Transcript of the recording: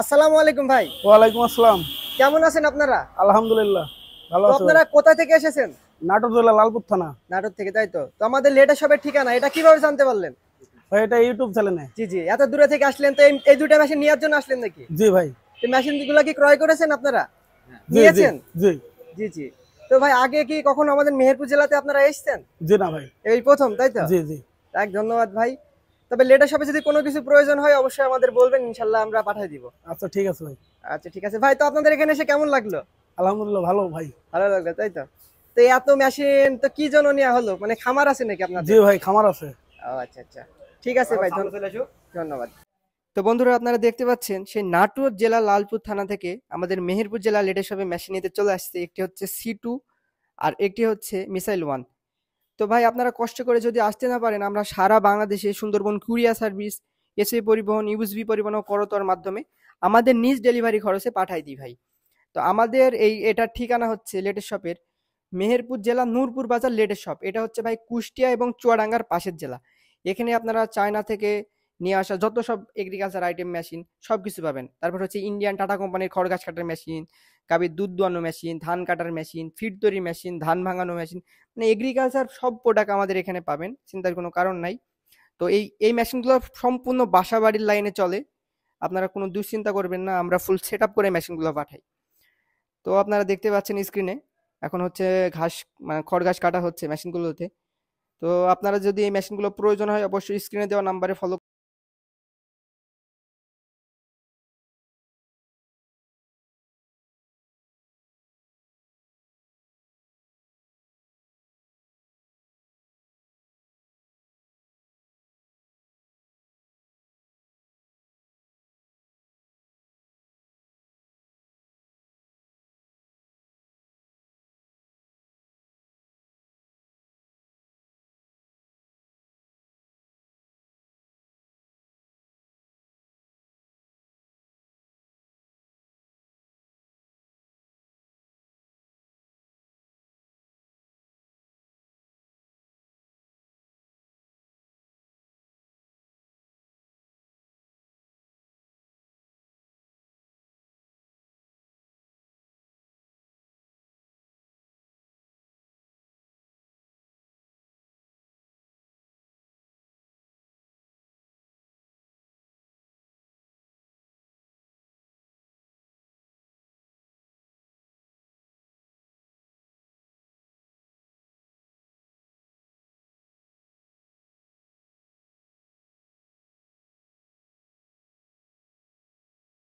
আসসালামু আলাইকুম ভাই। ওয়ালাইকুম আসসালাম। কেমন আছেন আপনারা? আলহামদুলিল্লাহ ভালো তো আছি ভাই। আপনারা কোথা থেকে এসেছেন? নাটোর জেলা লালপুর থানা। নাটোর থেকে, তাই তো? তো আমাদের লেটেস্ট শপের ঠিকানা এটা কিভাবে জানতে পারলেন? ভাই এটা ইউটিউব চ্যানেলে। জি জি, এত দূরে থেকে আসলেন তো এই দুইটা মেশিন নেওয়ার জন্য আসলেন নাকি? জি ভাই। তো মেশিন গুলো কি ক্রয় করেছেন আপনারা? জি জি নিয়েছেন? জি। জি জি। তো ভাই আগে কি কখনো আমাদের মেহেরপুর জেলাতে আপনারা এসেছেন? জি না ভাই। এই প্রথম, তাই তো? জি জি। এক ধন্যবাদ ভাই। তবে লেটেস্ট শপে যদি কোনো কিছু প্রয়োজন হয় অবশ্যই আমাদের বলবেন, ইনশাল্লাহ আমরা পাঠিয়ে দিব। আচ্ছা ঠিক আছে ভাই। আচ্ছা ঠিক আছে ভাই, তো আপনাদের এখানে এসে কেমন লাগলো? আলহামদুলিল্লাহ ভালো ভাই। ভালো লাগলো, তাই তো? তো এত মেশিন তো কি জন্য নেওয়া হলো, মানে খামার আছে নাকি জি আপনাদের? ভাই খামার আছে। ও আচ্ছা আচ্ছা, ঠিক আছে ভাই, ধন্যবাদ। তো বন্ধুরা, আপনারা দেখতে পাচ্ছেন সেই নাটোর জেলা লালপুর থানা থেকে আমাদের মেহেরপুর জেলা লেটেস্ট হবে মেশিন নিতে চলে আসছে। একটি হচ্ছে C2 আর একটি হচ্ছে মিসাইল 1। তো ভাই আপনারা কষ্ট করে যদি আসতে না পারেন, আমরা সারা বাংলাদেশে সুন্দরবন কুরিয়ার সার্ভিস, এসএ পরিবহন, ইউএসবি পরিবহন ও করতোয়ার মাধ্যমে আমাদের নিজ ডেলিভারি খরচে পাঠাই দিই ভাই। তো আমাদের এটার ঠিকানা হচ্ছে লেটেস্ট শপের মেহেরপুর জেলা নূরপুর বাজার লেটেস্ট শপ। এটা হচ্ছে ভাই কুষ্টিয়া এবং চুয়াডাঙ্গার পাশের জেলা। এখানে আপনারা চায়না থেকে নিয়ে আসা যত সব এগ্রিকালচার আইটেম মেশিন সব কিছু পাবেন। তারপর হচ্ছে ইন্ডিয়ান টাটা কোম্পানির খড় গাছ কাটার মেশিন, গাভীর দুধ দোয়ানো মেশিন, ধান কাটার মেশিন, ফিড তৈরি মেশিন, ধান ভাঙানো মেশিন, মানে এগ্রিকালচার সব প্রোডাক্ট আমাদের এখানে পাবেন, চিন্তার কোনো কারণ নাই। তো এই মেশিনগুলো সম্পূর্ণ বাসা বাড়ির লাইনে চলে, আপনারা কোনো দুশ্চিন্তা করবেন না, আমরা ফুল সেট আপ করে মেশিনগুলো পাঠাই। তো আপনারা দেখতে পাচ্ছেন স্ক্রিনে এখন হচ্ছে ঘাস, মানে খড় ঘাস কাটা হচ্ছে মেশিনগুলোতে। তো আপনারা যদি এই মেশিনগুলো প্রয়োজন হয় অবশ্যই স্ক্রিনে দেওয়া নাম্বারে ফলো